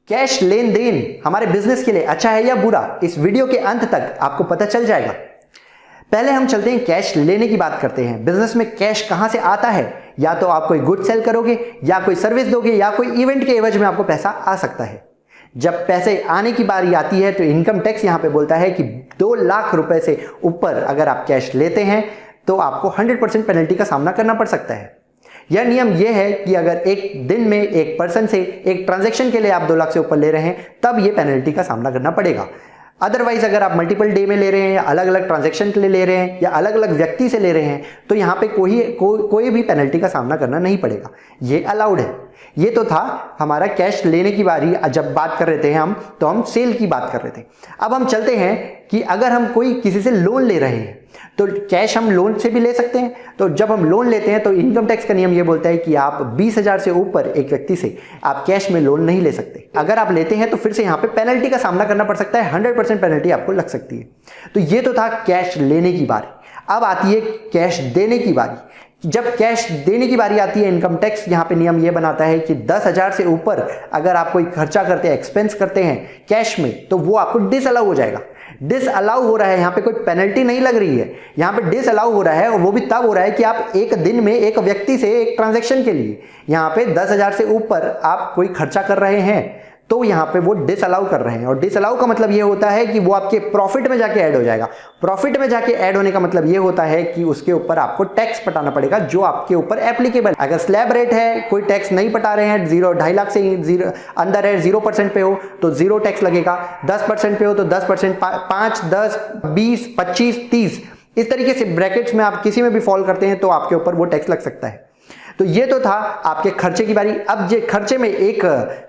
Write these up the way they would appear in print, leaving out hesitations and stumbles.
Cash लेन then हमारे business के लिए अच्छा है या बुरा, इस वीडियो के अंत तक आपको पता चल जाएगा। पहले हम चलते हैं कैश लेने की बात करते हैं। बिजनेस में कैश कहां से आता है? या तो आप कोई गुड सेल करोगे, या कोई सर्विस दोगे, या कोई इवेंट के एवज में आपको पैसा आ सकता है। जब पैसे आने की बारी आती है तो इनकम टैक्स यहां पे बोलता है कि 2 लाख रुपए से ऊपर अगर आप कैश लेते हैं तो आपको 100% पेनल्टी का सामना करना पड़ सकता है। यह नियम यह है कि अगर एक दिन में एक पर्सन से एक ट्रांजैक्शन के लिए आप 2 लाख से ऊपर ले रहे हैं तब यह पेनल्टी का सामना करना पड़ेगा। अदरवाइज अगर आप मल्टीपल डे में ले रहे हैं, या अलग अलग ट्रांजैक्शन के लिए ले रहे हैं, या अलग अलग व्यक्ति से ले रहे हैं तो यहां पे कोई भी पेनल्टी का सामना करना नहीं पड़ेगा, ये अलाउड है। ये तो था हमारा कैश लेने की बारी। जब बात कर रहे थे हम तो हम सेल की बात कर रहे थे। अब हम चलते हैं कि अगर हम किसी से लोन ले रहे हैं तो कैश हम लोन से भी ले सकते हैं। तो जब हम लोन लेते हैं तो इनकम टैक्स का नियम यह बोलता है कि आप 20,000 से ऊपर एक व्यक्ति से आप कैश में लोन नहीं ले सकते। अगर आप लेते हैं तो फिर से यहां पे पेनल्टी का सामना करना पड़ सकता है, 100% पेनल्टी आपको लग सकती है। तो ये तो था कैश लेने की बारी। अब आती है कैश देने की बारी। जब कैश देने की बारी आती है, इनकम टैक्स यहां पे नियम यह बनाता है कि 10,000 से ऊपर अगर आप कोई खर्चा करते हैं, एक्सपेंस करते हैं कैश में, तो वो आपको डिसअलाउ हो जाएगा। डिसअलाउ हो रहा है, यहां पे कोई पेनल्टी नहीं लग रही है, यहां पे डिसअलाउ हो रहा है। और वो भी तब हो रहा है कि आप एक दिन में एक व्यक्ति से एक ट्रांजैक्शन के लिए यहां पे 10,000 से ऊपर आप कोई खर्चा कर रहे हैं तो यहां पे वो डिसअलाउ कर रहे हैं। और डिसअलाउ का मतलब ये होता है कि वो आपके प्रॉफिट में जाके ऐड हो जाएगा। प्रॉफिट में जाके ऐड होने का मतलब ये होता है कि उसके ऊपर आपको टैक्स पटाना पड़ेगा जो आपके ऊपर एप्लीकेबल। अगर स्लैब रेट है, कोई टैक्स नहीं पटा रहे हैं, 2.5 लाख से अंदर है, 0% पे हो तो 0 टैक्स लगेगा, 10% पे हो तो 10%, 5, 10, 20, 25, 30 इस तरीके से ब्रैकेट्स में आप किसी में भी फॉल करते हैं तो आपके ऊपर वो टैक्स लग सकता है। तो ये तो था आपके खर्चे की बारी। अब ये खर्चे में एक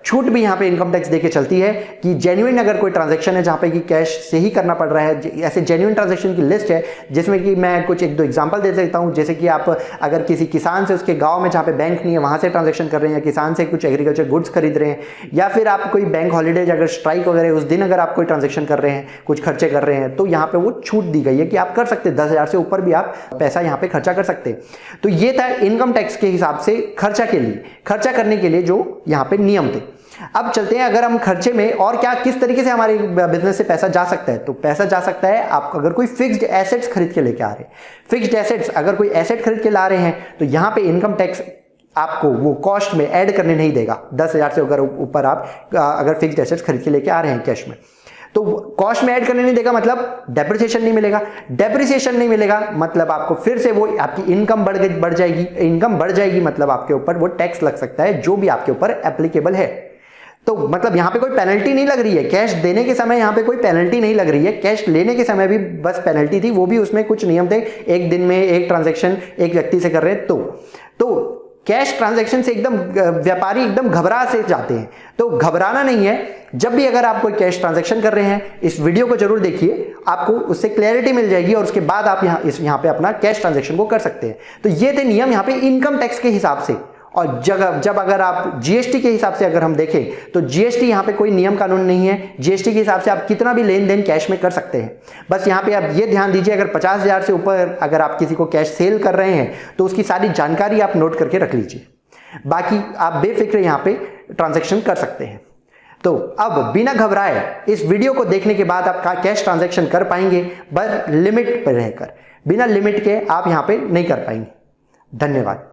छूट भी यहां पे इनकम टैक्स देके चलती है कि जेन्युइन अगर कोई ट्रांजैक्शन है जहां पे कि कैश से ही करना पड़ रहा है, ऐसे जेन्युइन ट्रांजैक्शन की लिस्ट है जिसमें कि मैं कुछ 1-2 एग्जांपल दे देता हूं। जैसे कि आप अगर किसी किसान से उसके गांव में जहां पे बैंक नहीं है वहां से ट्रांजैक्शन कर रहे हैं, या किसान से कुछ एग्रीकल्चर गुड्स खरीद रहे हैं, या फिर आप कोई बैंक हॉलीडेज अगर स्ट्राइक वगैरह उस दिन अगर आप कोई ट्रांजैक्शन कर रहे हैं, कुछ खर्चे कर रहे हैं, तो यहाँ पे वो छूट दी गई है कि आप कर सकते हैं, 10,000 से ऊपर भी आप पैसा यहाँ पे खर्चा कर सकते हैं। तो ये था इनकम टैक्स के हिसाब से खर्चा करने के लिए जो यहां पे नियम थे। अब चलते हैं अगर हम खर्चे में और क्या किस तरीके से हमारे बिजनेस से पैसा जा सकता है। तो पैसा जा सकता है आप अगर कोई फिक्स्ड एसेट्स खरीद के लेके आ रहे हैं। फिक्स्ड एसेट्स अगर कोई एसेट खरीद के ला रहे हैं तो यहां पे इनकम टैक्स आपको वो कॉस्ट में ऐड करने नहीं देगा। 10,000 से अगर ऊपर आप अगर फिक्स्ड एसेट्स खरीद के लेके आ रहे हैं कैश में तो कॉस्ट में ऐड करने नहीं देगा, मतलब डेप्रिसिएशन नहीं मिलेगा। डेप्रिसिएशन नहीं मिलेगा मतलब आपको फिर से वो आपकी इनकम बढ़ जाएगी। इनकम बढ़ जाएगी मतलब आपके ऊपर वो टैक्स लग सकता है जो भी आपके ऊपर एप्लीकेबल है। तो मतलब यहां पे कोई पेनल्टी नहीं लग रही है। कैश देने के समय यहां पे कोई पेनल्टी नहीं लग रही है। कैश लेने के समय भी बस पेनल्टी थी, वो भी उसमें कुछ नियम थे। एक दिन में एक ट्रांजैक्शन एक व्यक्ति से कर रहे हैं तो कैश ट्रांजैक्शन से एकदम व्यापारी एकदम घबरा से जाते हैं। तो घबराना नहीं है। जब भी अगर आप कोई कैश ट्रांजैक्शन कर रहे हैं इस वीडियो को जरूर देखिए, आपको उससे क्लैरिटी मिल जाएगी और उसके बाद आप यहाँ पे अपना कैश ट्रांजैक्शन को कर सकते हैं। तो ये थे नियम यहाँ पे इनकम टैक्स के हिसाब से। और जब अगर आप जीएसटी के हिसाब से अगर हम देखें तो जीएसटी यहाँ पे कोई नियम कानून नहीं है। जीएसटी के हिसाब से आप कितना भी लेन देन कैश में कर सकते हैं। बस यहाँ पे आप ये ध्यान दीजिए, अगर 50,000 से ऊपर अगर आप किसी को कैश सेल कर रहे हैं तो उसकी सारी जानकारी आप नोट करके रख लीजिए। बाकी आप बेफिक्र यहाँ पे ट्रांजैक्शन कर सकते हैं। तो अब बिना घबराए इस वीडियो को देखने के बाद आप कैश ट्रांजैक्शन कर पाएंगे, बस लिमिट पर रहकर। बिना लिमिट के आप यहाँ पे नहीं कर पाएंगे। धन्यवाद।